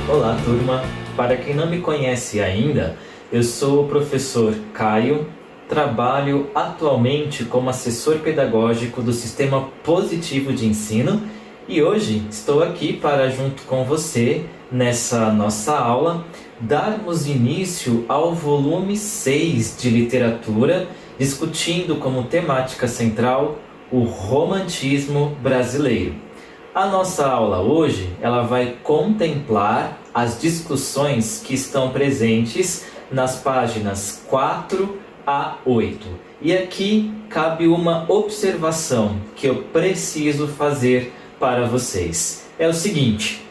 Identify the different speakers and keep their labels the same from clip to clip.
Speaker 1: Olá, turma! Para quem não me conhece ainda, eu sou o professor Caio, trabalho atualmente como assessor pedagógico do Sistema Positivo de Ensino e hoje estou aqui para, junto com você, nessa nossa aula, darmos início ao volume 6 de literatura, discutindo como temática central o romantismo brasileiro. A nossa aula hoje, ela vai contemplar as discussões que estão presentes nas páginas 4 a 8. E aqui cabe uma observação que eu preciso fazer para vocês. É o seguinte,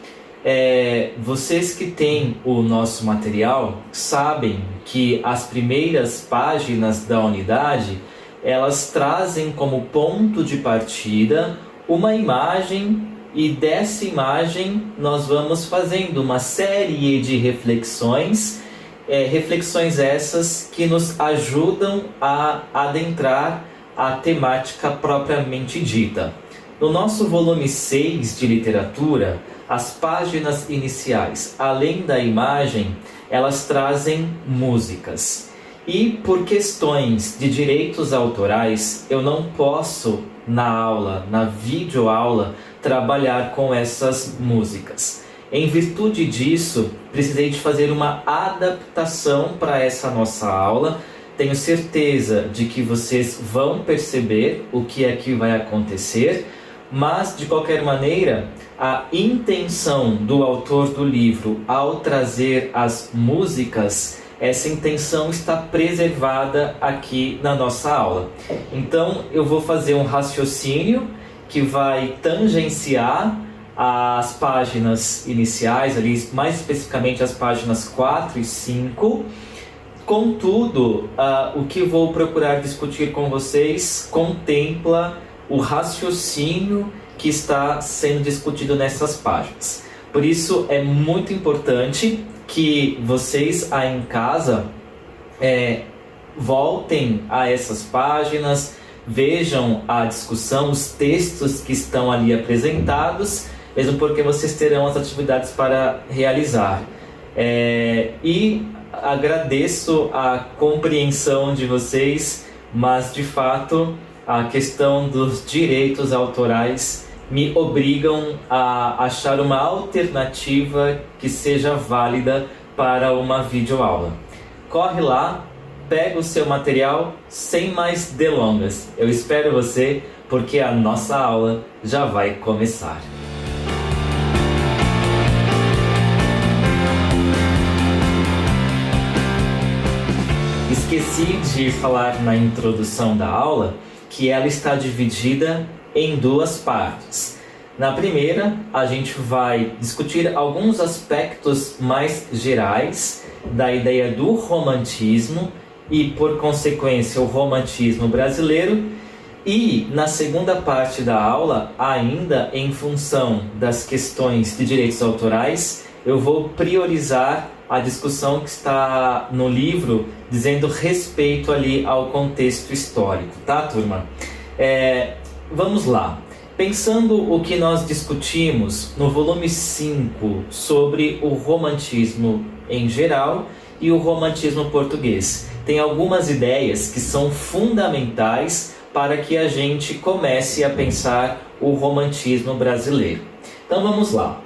Speaker 1: vocês que têm o nosso material sabem que as primeiras páginas da unidade, elas trazem como ponto de partida uma imagem. E dessa imagem nós vamos fazendo uma série de reflexões, reflexões essas que nos ajudam a adentrar a temática propriamente dita. No nosso volume 6 de literatura, as páginas iniciais, além da imagem, elas trazem músicas. E por questões de direitos autorais, eu não posso, na aula, na videoaula, trabalhar com essas músicas. Em virtude disso, precisei de fazer uma adaptação para essa nossa aula. Tenho certeza de que vocês vão perceber o que é que vai acontecer, mas, de qualquer maneira, a intenção do autor do livro ao trazer as músicas, essa intenção está preservada aqui na nossa aula. Então, eu vou fazer um raciocínio que vai tangenciar as páginas iniciais, ali, mais especificamente as páginas 4 e 5. Contudo, o que vou procurar discutir com vocês contempla o raciocínio que está sendo discutido nessas páginas. Por isso, é muito importante que vocês aí em casa voltem a essas páginas, vejam a discussão, os textos que estão ali apresentados, mesmo porque vocês terão as atividades para realizar. E agradeço a compreensão de vocês, mas de fato a questão dos direitos autorais me obrigam a achar uma alternativa que seja válida para uma videoaula. Corre lá, pega o seu material sem mais delongas. Eu espero você, porque a nossa aula já vai começar. Esqueci de falar na introdução da aula que ela está dividida em duas partes. Na primeira, a gente vai discutir alguns aspectos mais gerais da ideia do romantismo e, por consequência, o romantismo brasileiro. E, na segunda parte da aula, ainda em função das questões de direitos autorais, eu vou priorizar a discussão que está no livro, dizendo respeito ali ao contexto histórico, tá, turma? Vamos lá. Pensando o que nós discutimos no volume 5 sobre o romantismo em geral e o romantismo português, tem algumas ideias que são fundamentais para que a gente comece a pensar o romantismo brasileiro. Então vamos lá.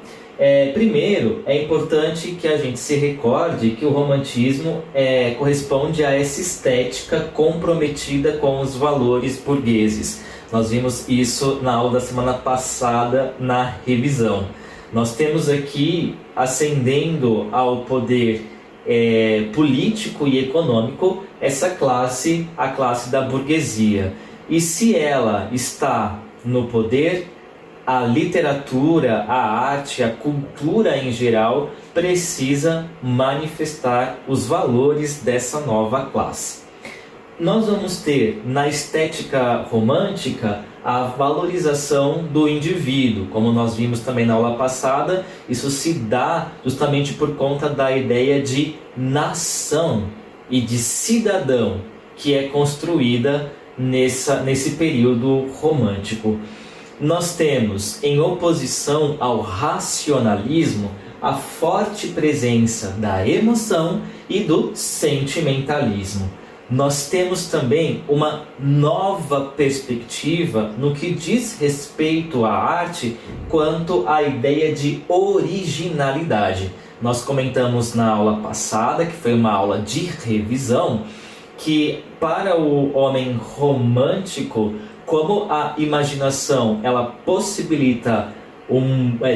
Speaker 1: Primeiro, é importante que a gente se recorde que o romantismo corresponde a essa estética comprometida com os valores burgueses. Nós vimos isso na aula da semana passada na revisão. Nós temos aqui, ascendendo ao poder político e econômico, essa classe, a classe da burguesia. E se ela está no poder, a literatura, a arte, a cultura em geral precisa manifestar os valores dessa nova classe. Nós vamos ter na estética romântica a valorização do indivíduo, como nós vimos também na aula passada. Isso se dá justamente por conta da ideia de nação e de cidadão que é construída nesse período romântico. Nós temos, em oposição ao racionalismo, a forte presença da emoção e do sentimentalismo. Nós temos também uma nova perspectiva no que diz respeito à arte quanto à ideia de originalidade. Nós comentamos na aula passada, que foi uma aula de revisão, que para o homem romântico, como a imaginação ela possibilita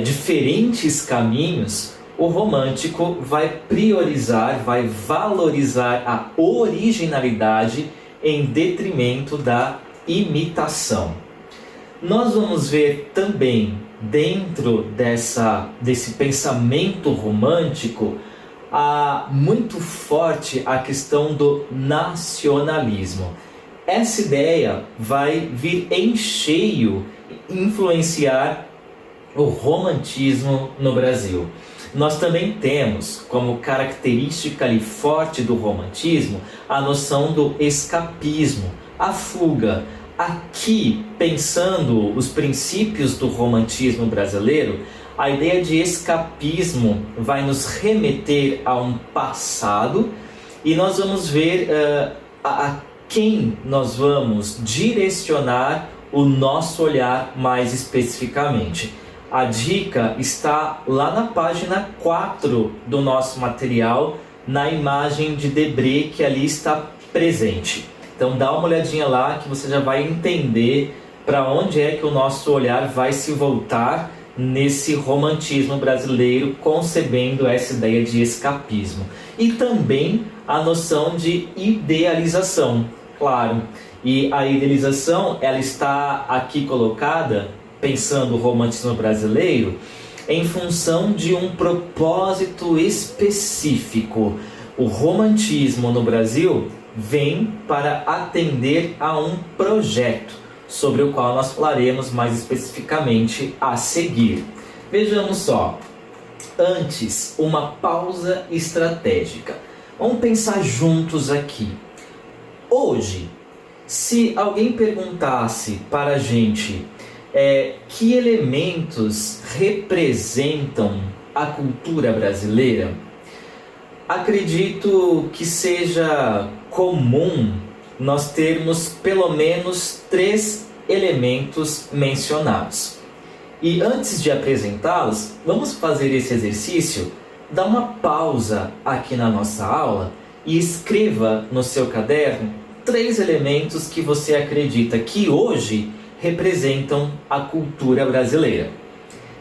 Speaker 1: diferentes caminhos, o romântico vai priorizar, vai valorizar a originalidade em detrimento da imitação. Nós vamos ver também, dentro desse pensamento romântico, muito forte a questão do nacionalismo. Essa ideia vai vir em cheio influenciar o romantismo no Brasil. Nós também temos como característica ali forte do romantismo a noção do escapismo, a fuga. Aqui, pensando os princípios do romantismo brasileiro, a ideia de escapismo vai nos remeter a um passado e nós vamos ver a quem nós vamos direcionar o nosso olhar mais especificamente. A dica está lá na página 4 do nosso material, na imagem de Debré que ali está presente. Então dá uma olhadinha lá que você já vai entender para onde é que o nosso olhar vai se voltar nesse romantismo brasileiro, concebendo essa ideia de escapismo. E também a noção de idealização, claro. E a idealização ela está aqui colocada, pensando o romantismo brasileiro, em função de um propósito específico. O romantismo no Brasil vem para atender a um projeto, sobre o qual nós falaremos mais especificamente a seguir. Vejamos só, antes, uma pausa estratégica. Vamos pensar juntos aqui. Hoje, se alguém perguntasse para a gente que elementos representam a cultura brasileira, acredito que seja comum nós termos pelo menos 3 elementos mencionados. E antes de apresentá-los, vamos fazer esse exercício, dá uma pausa aqui na nossa aula e escreva no seu caderno 3 elementos que você acredita que hoje representam a cultura brasileira.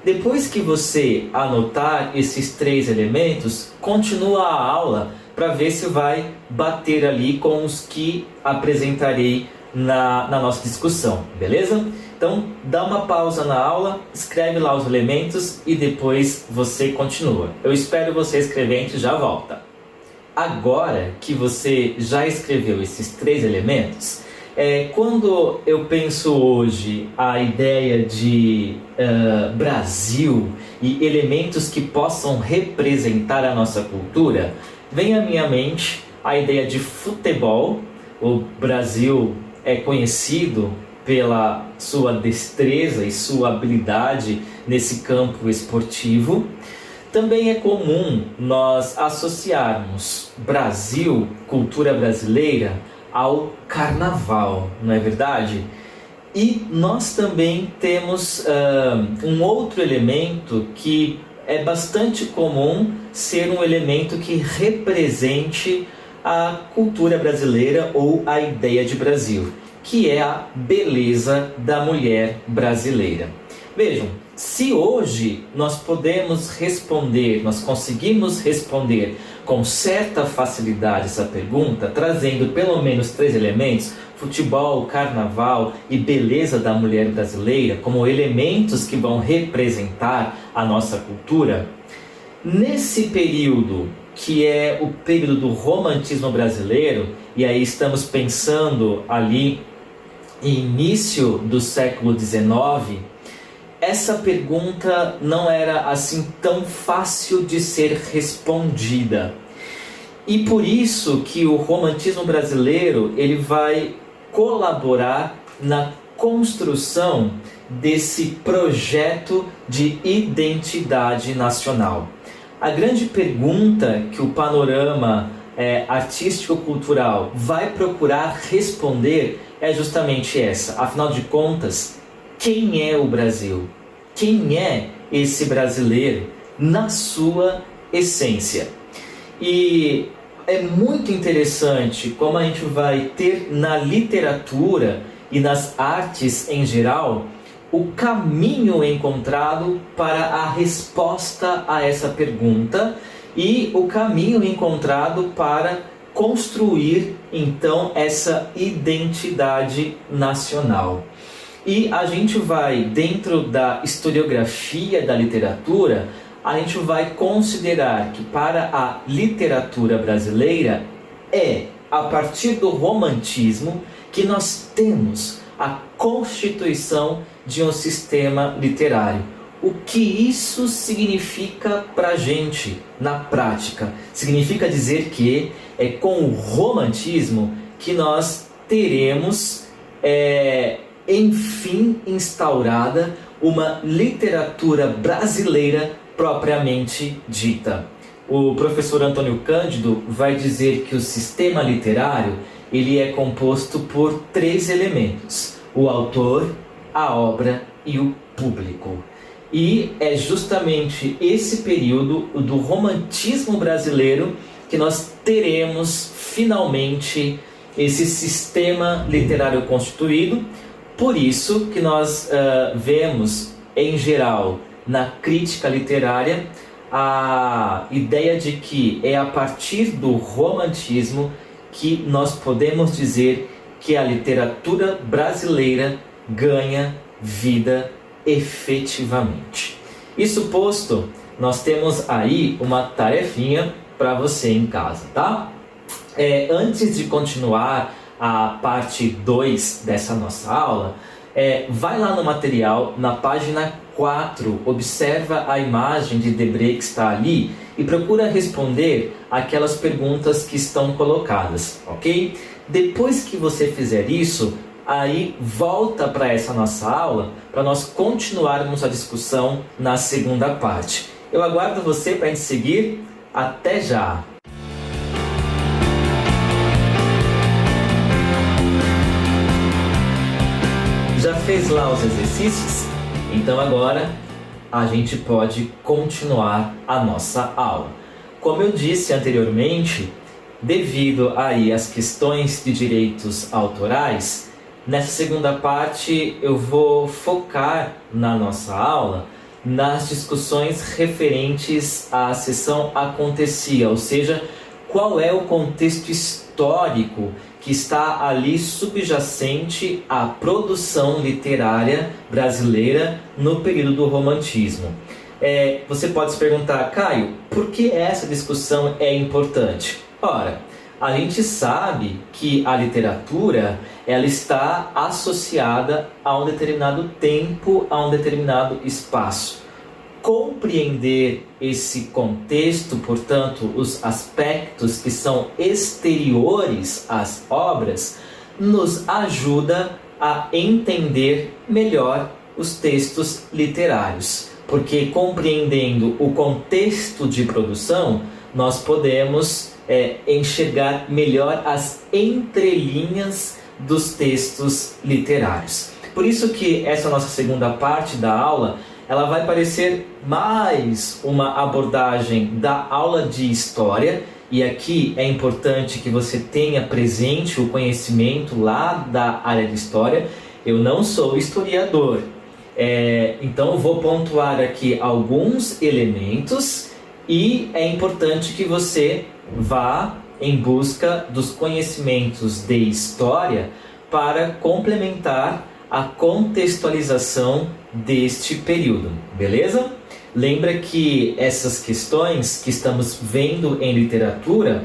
Speaker 1: Depois que você anotar esses 3 elementos, continua a aula para ver se vai bater ali com os que apresentarei na nossa discussão, beleza? Então, dá uma pausa na aula, escreve lá os elementos e depois você continua. Eu espero você escrevendo e já volta. Agora que você já escreveu esses 3 elementos, quando eu penso hoje a ideia de Brasil e elementos que possam representar a nossa cultura, vem à minha mente a ideia de futebol. O Brasil é conhecido pela sua destreza e sua habilidade nesse campo esportivo. Também é comum nós associarmos Brasil, cultura brasileira, ao carnaval, não é verdade? E nós também temos um outro elemento que é bastante comum ser um elemento que represente a cultura brasileira ou a ideia de Brasil, que é a beleza da mulher brasileira. Vejam, se hoje nós conseguimos responder com certa facilidade essa pergunta, trazendo pelo menos 3 elementos, futebol, carnaval e beleza da mulher brasileira, como elementos que vão representar a nossa cultura, nesse período, que é o período do romantismo brasileiro, e aí estamos pensando ali em início do século XIX, essa pergunta não era assim tão fácil de ser respondida. E por isso que o romantismo brasileiro ele vai colaborar na construção desse projeto de identidade nacional. A grande pergunta que o panorama artístico-cultural vai procurar responder é justamente essa. Afinal de contas, quem é o Brasil? Quem é esse brasileiro na sua essência? E é muito interessante como a gente vai ter na literatura e nas artes em geral o caminho encontrado para a resposta a essa pergunta e o caminho encontrado para construir então essa identidade nacional. E a gente vai, dentro da historiografia da literatura, a gente vai considerar que para a literatura brasileira é a partir do romantismo que nós temos a constituição de um sistema literário. O que isso significa para a gente na prática? Significa dizer que é com o romantismo que nós teremos, enfim, instaurada uma literatura brasileira propriamente dita. O professor Antônio Cândido vai dizer que o sistema literário ele é composto por 3 elementos: o autor, a obra e o público. E é justamente esse período do romantismo brasileiro que nós teremos finalmente esse sistema literário constituído. Por isso que nós vemos, em geral, na crítica literária, a ideia de que é a partir do romantismo que nós podemos dizer que a literatura brasileira ganha vida efetivamente. Isso posto, nós temos aí uma tarefinha para você em casa, tá? Antes de continuar a parte 2 dessa nossa aula, vai lá no material, na página 4, observa a imagem de Debré que está ali e procura responder aquelas perguntas que estão colocadas, ok? Depois que você fizer isso, aí volta para essa nossa aula para nós continuarmos a discussão na segunda parte. Eu aguardo você para a gente seguir. Até já! Já fez lá os exercícios? Então agora a gente pode continuar a nossa aula. Como eu disse anteriormente, devido aí às questões de direitos autorais, nessa segunda parte eu vou focar na nossa aula nas discussões referentes à sessão acontecia, ou seja, qual é o contexto histórico que está ali subjacente à produção literária brasileira no período do romantismo. Você pode se perguntar, Caio, por que essa discussão é importante? Ora, a gente sabe que a literatura ela está associada a um determinado tempo, a um determinado espaço. Compreender esse contexto, portanto, os aspectos que são exteriores às obras, nos ajuda a entender melhor os textos literários. Porque compreendendo o contexto de produção, nós podemos enxergar melhor as entrelinhas dos textos literários. Por isso que essa nossa segunda parte da aula ela vai parecer mais uma abordagem da aula de história, e aqui é importante que você tenha presente o conhecimento lá da área de história. Eu não sou historiador, então eu vou pontuar aqui alguns elementos e é importante que você vá em busca dos conhecimentos de história para complementar a contextualização deste período, beleza? Lembra que essas questões que estamos vendo em literatura,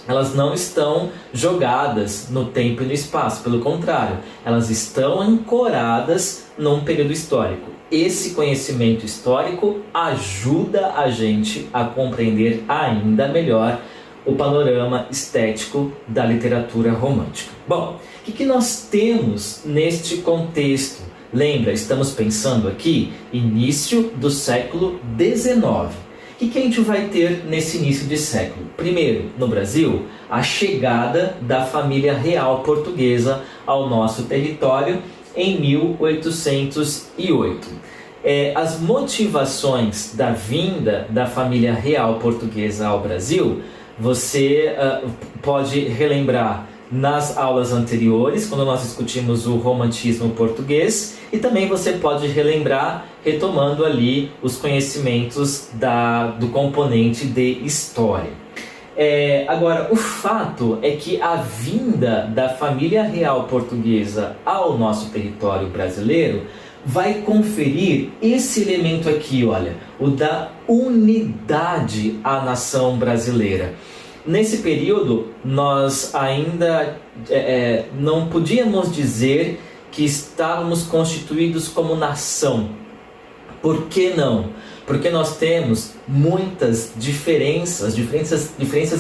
Speaker 1: elas não estão jogadas no tempo e no espaço, pelo contrário, elas estão ancoradas num período histórico. Esse conhecimento histórico ajuda a gente a compreender ainda melhor o panorama estético da literatura romântica. Bom, o que nós temos neste contexto? Lembra, estamos pensando aqui início do século XIX. que a gente vai ter nesse início de século? Primeiro, no Brasil, a chegada da família real portuguesa ao nosso território em 1808. As motivações da vinda da família real portuguesa ao Brasil, você pode relembrar nas aulas anteriores, quando nós discutimos o romantismo português, e também você pode relembrar retomando ali os conhecimentos do componente de história. Agora, o fato é que a vinda da família real portuguesa ao nosso território brasileiro vai conferir esse elemento aqui, olha, o da unidade à nação brasileira. Nesse período, nós ainda não podíamos dizer que estávamos constituídos como nação. Por que não? Porque nós temos muitas diferenças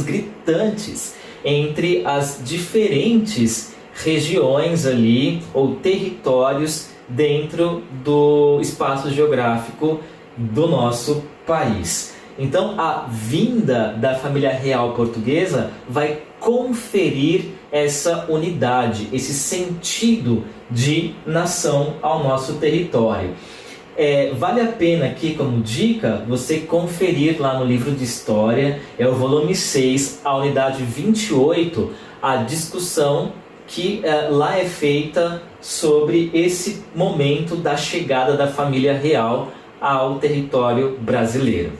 Speaker 1: gritantes entre as diferentes regiões ali, ou territórios dentro do espaço geográfico do nosso país. Então, a vinda da família real portuguesa vai conferir essa unidade, esse sentido de nação ao nosso território. Vale a pena aqui, como dica, você conferir lá no livro de História, o volume 6, a unidade 28, a discussão que lá é feita sobre esse momento da chegada da família real ao território brasileiro.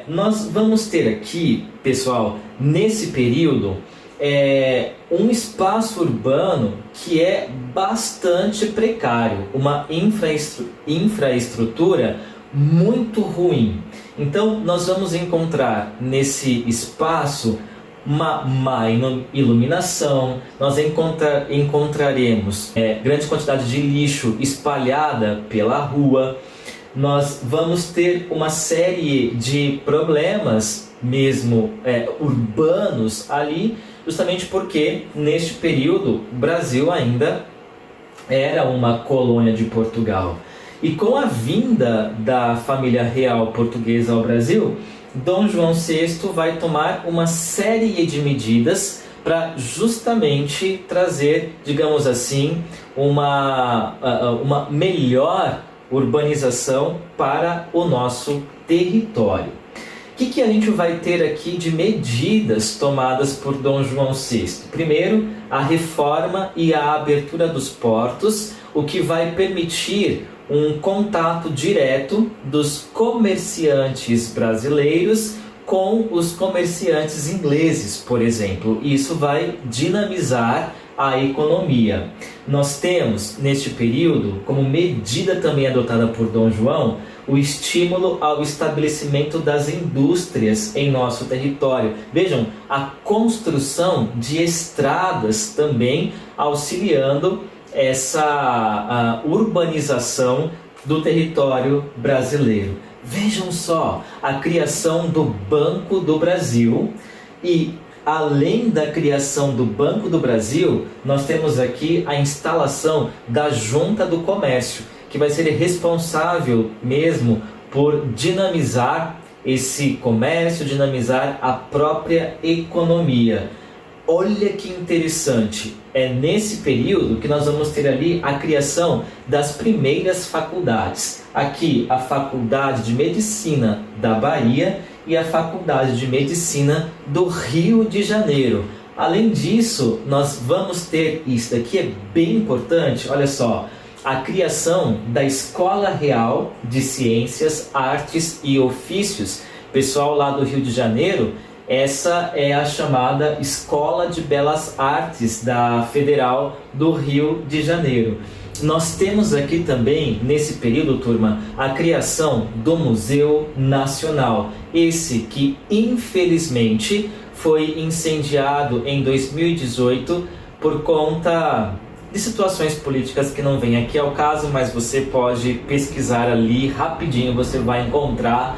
Speaker 1: Nós vamos ter aqui, pessoal, nesse período, um espaço urbano que é bastante precário, uma infraestrutura muito ruim. Então, nós vamos encontrar nesse espaço uma má iluminação, nós encontraremos grande quantidade de lixo espalhada pela rua. Nós vamos ter uma série de problemas mesmo urbanos ali, justamente porque neste período o Brasil ainda era uma colônia de Portugal. E com a vinda da família real portuguesa ao Brasil, Dom João VI vai tomar uma série de medidas para justamente trazer, digamos assim, uma melhor urbanização para o nosso território. O que a gente vai ter aqui de medidas tomadas por Dom João VI? Primeiro, a reforma e a abertura dos portos, o que vai permitir um contato direto dos comerciantes brasileiros com os comerciantes ingleses, por exemplo. Isso vai dinamizar a economia. Nós temos, neste período, como medida também adotada por Dom João, o estímulo ao estabelecimento das indústrias em nosso território. Vejam, a construção de estradas também auxiliando essa urbanização do território brasileiro. Vejam só, a criação do Banco do Brasil e, além da criação do Banco do Brasil, nós temos aqui a instalação da Junta do Comércio, que vai ser responsável mesmo por dinamizar esse comércio, dinamizar a própria economia. Olha que interessante, é nesse período que nós vamos ter ali a criação das primeiras faculdades. Aqui a Faculdade de Medicina da Bahia e a Faculdade de Medicina do Rio de Janeiro. Além disso, nós vamos ter, isso daqui é bem importante, olha só, a criação da Escola Real de Ciências, Artes e Ofícios. Pessoal lá do Rio de Janeiro, essa é a chamada Escola de Belas Artes da Federal do Rio de Janeiro. Nós temos aqui também, nesse período, turma, a criação do Museu Nacional. Esse que, infelizmente, foi incendiado em 2018 por conta de situações políticas que não vêm aqui ao caso, mas você pode pesquisar ali rapidinho, você vai encontrar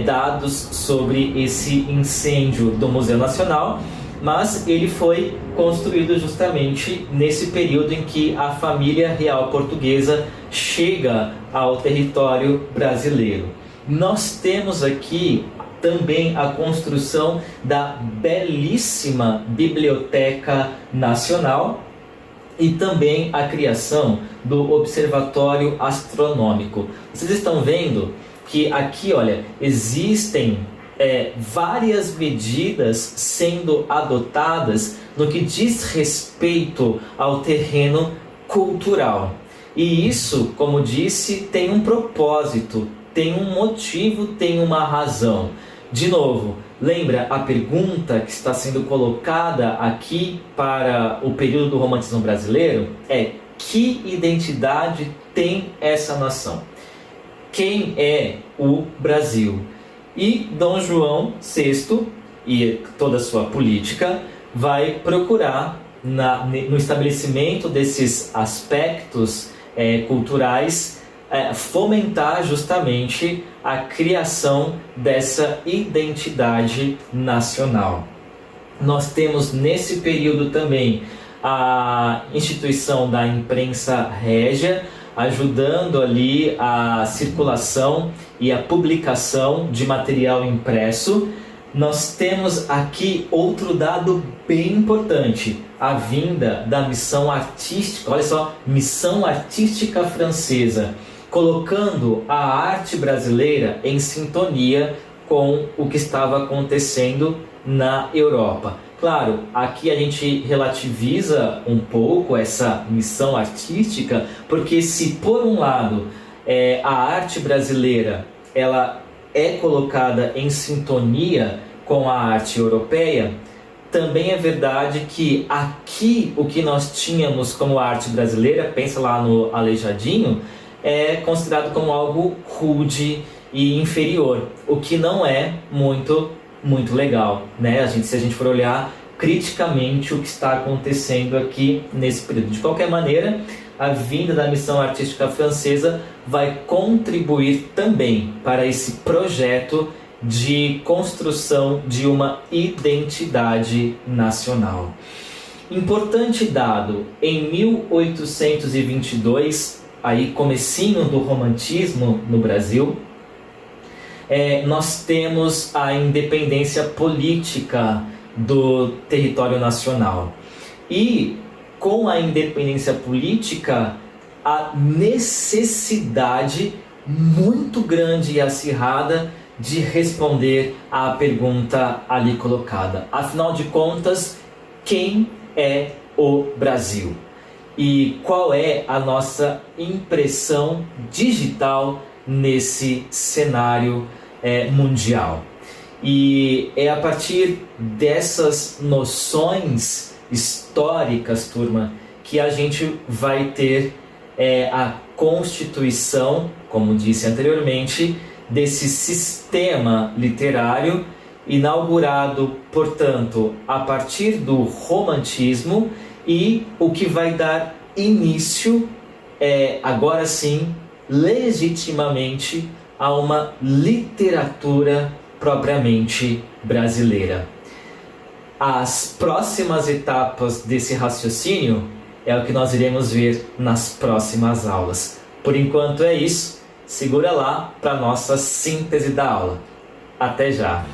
Speaker 1: dados sobre esse incêndio do Museu Nacional, mas ele foi construído justamente nesse período em que a família real portuguesa chega ao território brasileiro. nós temos aqui também a construção da belíssima Biblioteca Nacional e também a criação do Observatório Astronômico. Vocês estão vendo que aqui, olha, existem várias medidas sendo adotadas no que diz respeito ao terreno cultural. E isso, como disse, tem um propósito, tem um motivo, tem uma razão. De novo, lembra a pergunta que está sendo colocada aqui para o período do romantismo brasileiro? Que identidade tem essa nação? Quem é o Brasil? E Dom João VI e toda a sua política vai procurar, no estabelecimento desses aspectos culturais, fomentar justamente a criação dessa identidade nacional. Nós temos nesse período também a instituição da imprensa régia, ajudando ali a circulação e a publicação de material impresso. Nós temos aqui outro dado bem importante, a vinda da missão artística, olha só, missão artística francesa, colocando a arte brasileira em sintonia com o que estava acontecendo na Europa. Claro, aqui a gente relativiza um pouco essa missão artística, porque se por um lado a arte brasileira ela é colocada em sintonia com a arte europeia, também é verdade que aqui o que nós tínhamos como arte brasileira, pensa lá no Aleijadinho, é considerado como algo rude e inferior, o que não é muito legal, né? Se a gente for olhar criticamente o que está acontecendo aqui nesse período. De qualquer maneira, a vinda da missão artística francesa vai contribuir também para esse projeto de construção de uma identidade nacional. Importante dado, em 1822, aí comecinho do romantismo no Brasil, nós temos a independência política do território nacional. E com a independência política, a necessidade muito grande e acirrada de responder à pergunta ali colocada. Afinal de contas, quem é o Brasil? E qual é a nossa impressão digital nesse cenário mundial? E é a partir dessas noções históricas, turma, que a gente vai ter a constituição, como disse anteriormente, desse sistema literário inaugurado, portanto, a partir do romantismo, e o que vai dar início, agora sim, legitimamente, a uma literatura propriamente brasileira. As próximas etapas desse raciocínio é o que nós iremos ver nas próximas aulas. Por enquanto é isso, segura lá para a nossa síntese da aula. Até já!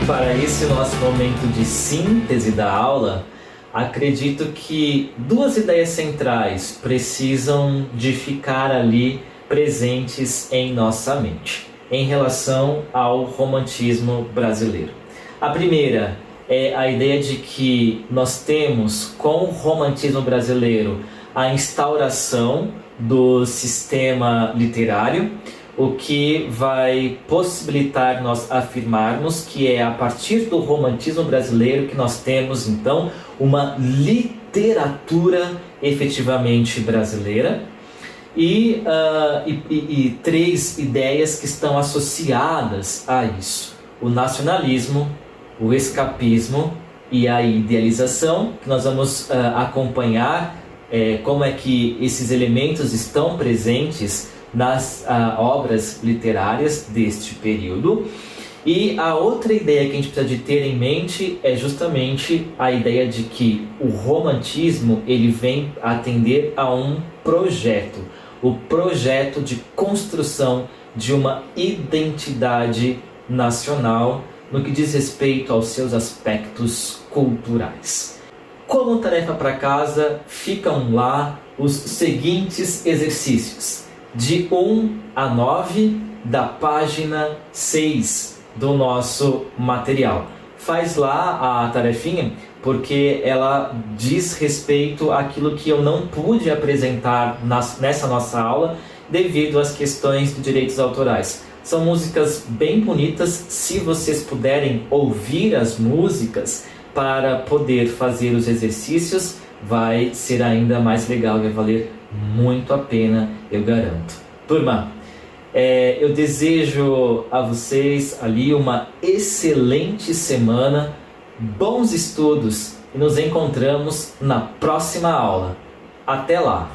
Speaker 1: Para esse nosso momento de síntese da aula, acredito que duas ideias centrais precisam de ficar ali presentes em nossa mente, em relação ao romantismo brasileiro. A primeira é a ideia de que nós temos, com o romantismo brasileiro, a instauração do sistema literário, o que vai possibilitar nós afirmarmos que é a partir do romantismo brasileiro que nós temos, então, uma literatura efetivamente brasileira, e três ideias que estão associadas a isso: o nacionalismo, o escapismo e a idealização, que nós vamos acompanhar como é que esses elementos estão presentes nas obras literárias deste período. E a outra ideia que a gente precisa de ter em mente é justamente a ideia de que o romantismo ele vem atender a um projeto, o projeto de construção de uma identidade nacional no que diz respeito aos seus aspectos culturais. Como tarefa para casa, ficam lá os seguintes exercícios, de 1 a 9 da página 6 do nosso material. Faz lá a tarefinha, porque ela diz respeito àquilo que eu não pude apresentar nessa nossa aula devido às questões de direitos autorais. São músicas bem bonitas, se vocês puderem ouvir as músicas para poder fazer os exercícios, vai ser ainda mais legal, vai valer muito a pena, eu garanto. Turma, eu desejo a vocês ali uma excelente semana, bons estudos e nos encontramos na próxima aula. Até lá!